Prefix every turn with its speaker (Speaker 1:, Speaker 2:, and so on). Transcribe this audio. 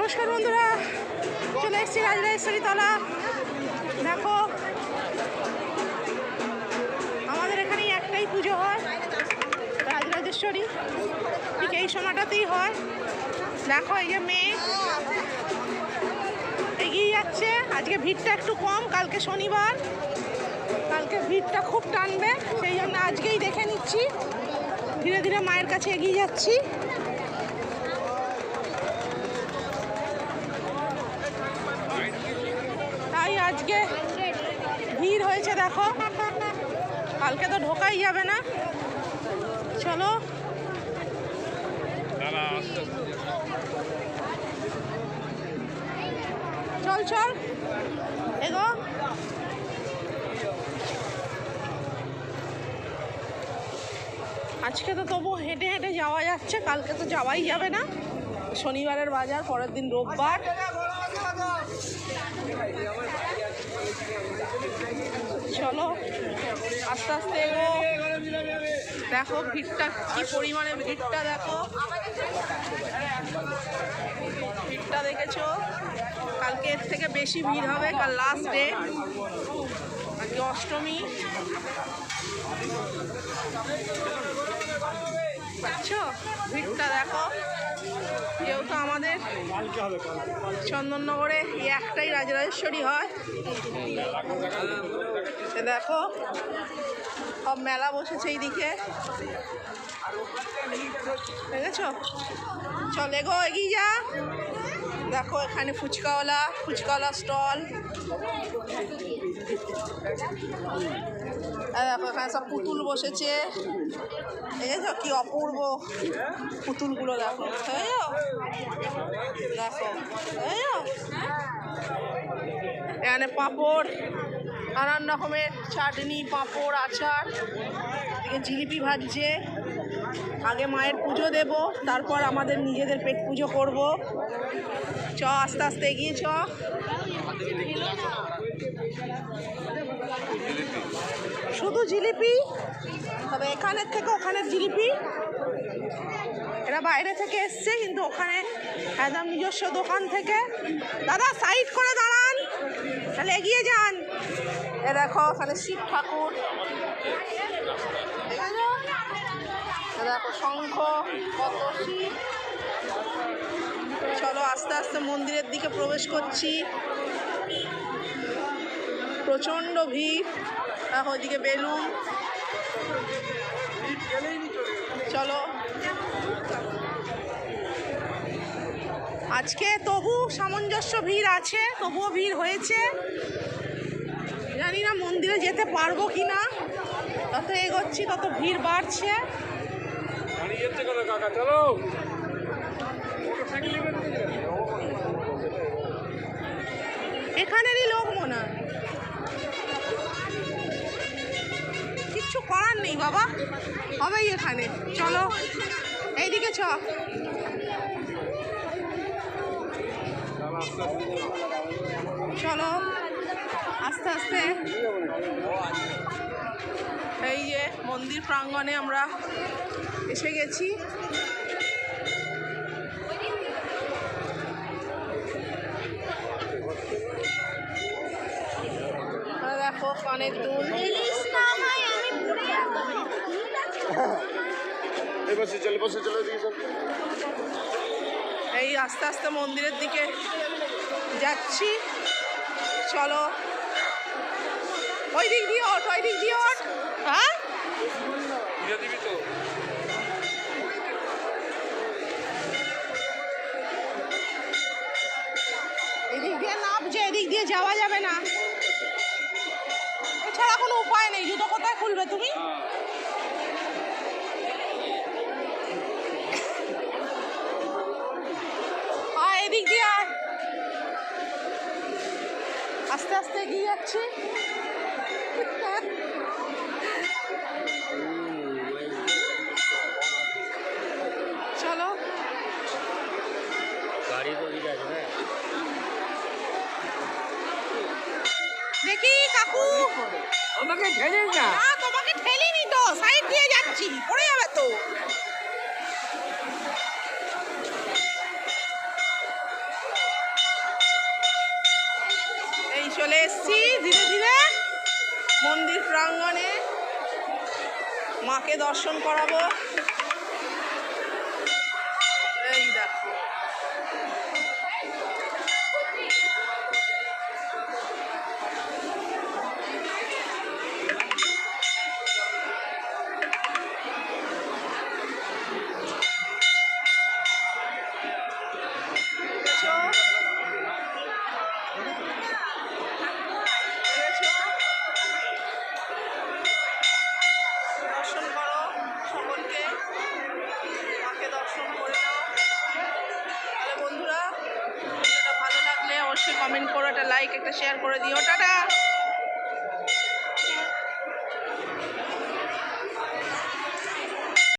Speaker 1: নমস্কার বন্ধুরা, চলে এসেছি রাজরাজেশ্বরী তলা। দেখো আমাদের এখানেই একটাই পুজো হয়, রাজরাজেশ্বরী, ঠিক এই সময়টাতেই হয়। দেখো এই যে মেয়ে এগিয়ে যাচ্ছে। আজকে ভিড়টা একটু কম, কালকে শনিবার, কালকে ভিড়টা খুব টানবে, সেই জন্য আজকেই দেখে নিচ্ছি। ধীরে ধীরে মায়ের কাছে এগিয়ে যাচ্ছি। তাই আজকে ভিড় হয়েছে দেখো, কালকে তো ঢোকাই যাবে না। চলো চল চল এগো। আজকে তো তবু হেঁটে হেঁটে যাওয়া যাচ্ছে, কালকে তো যাওয়াই যাবে না, শনিবারের বাজার, পরের দিন রোববার। চলো আস্তে আস্তে এগো। দেখো ভিড়টা কি পরিমাণে, ভিড়টা দেখো, ভিড়টা দেখেছো? কালকে এর থেকে বেশি ভিড় হবে, কাল লাস্ট ডে, আজকে অষ্টমী। বুঝছো ভিড়টা দেখো। যেহেতু আমাদের চন্দননগরে এই একটাই রাজরাজেশ্বরী হয়, দেখো সব মেলা বসেছে এইদিকে, দেখেছো? চলে গো এগিয়ে যা। দেখো এখানে ফুচকাওয়ালা স্টল। দেখো এখানে সব পুতুল বসেছে, দেখেছো কি অপূর্ব পুতুলগুলো, দেখো দেখো এখানে পাঁপড়, নানান রকমের চাটনি, পাঁপড়, আচার, এদিকে জিলিপি ভাজছে। আগে মায়ের পুজো দেব, তারপর আমাদের নিজেদের পেট পুজো করব। চ আস্তে আস্তে এগিয়ে চ। শুধু জিলিপি, তবে এখানের থেকে ওখানের জিলিপি, এরা বাইরে থেকে এসছে, কিন্তু ওখানে একদম নিজস্ব দোকান থেকে। দাদা সাইড করে দাঁড়ান, তাহলে এগিয়ে যান। এ দেখো ওখানে শিব ঠাকুর, দেখো শঙ্খ, কত শিব। চলো আস্তে আস্তে মন্দিরের দিকে প্রবেশ করছি। প্রচণ্ড ভিড়, দেখো ওইদিকে বেলুন। চলো আজকে তবু সামঞ্জস্য ভিড় আছে, তবুও ভিড় হয়েছে। জানি না মন্দিরে যেতে পারবো কি না, তত এগোচ্ছি তত ভিড় বাড়ছে। এখানেরই লোক মনে হয়, কিচ্ছু করার নেই বাবা, হবেই এখানে। চলো এইদিকে চ। চলো আস্তে আস্তে। এই যে মন্দির প্রাঙ্গণে আমরা এসে গেছি। দেখো কানের দুল। এই আস্তে আস্তে মন্দিরের দিকে যাচ্ছি। চলো ওই দিক দিয়ে ওঠ, ওই দিক দিয়ে ওঠ। হ্যাঁ এদিক দিয়ে নামছে, এদিক দিয়ে যাওয়া যাবে না, এছাড়া কোনো উপায় নেই। জুতো কোথায় খুলবে তুমি? এদিক দিয়ে আস্তে আস্তে এগিয়ে যাচ্ছি। চলো দেখি কাকু,
Speaker 2: আমাকে ঠেলে না।
Speaker 1: তোমাকে ঠেলিনি তো, সাইড দিয়ে যাচ্ছি, পড়ে যাবে তো। এসছি ধীরে ধীরে মন্দির প্রাঙ্গণে, মাকে দর্শন করাবো। এই দেখো দর্শন করো সকলকে, মাকে দর্শন করে নাও। তাহলে বন্ধুরা, ভিডিওটা ভালো লাগলে অবশ্যই কমেন্ট করো, একটা লাইক, একটা শেয়ার করে দিও। টাটা।